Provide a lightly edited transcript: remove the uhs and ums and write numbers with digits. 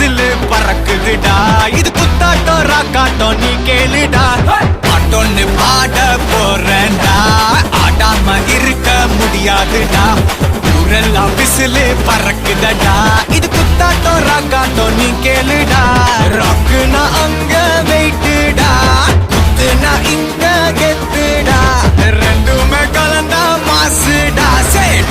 Whistle பறக்குதுடா. இது குத்தாட்டம் ராக்காட்டம் நீ கேளுடா. பாட்டொன்னு பாட போறேன்டா, ஆடாம இருக்க முடியாதுடா. ஊரெல்லாம் விசிலு பறக்குதடா. இது குத்தாட்டம் ராக்காட்டம் நீ கேளுடா. ராக்குனா அங்க வெயிட்டுடா, குத்துனா இங்க கெத்துடா. ரெண்டுமே கலந்தா மாசுடா. சரி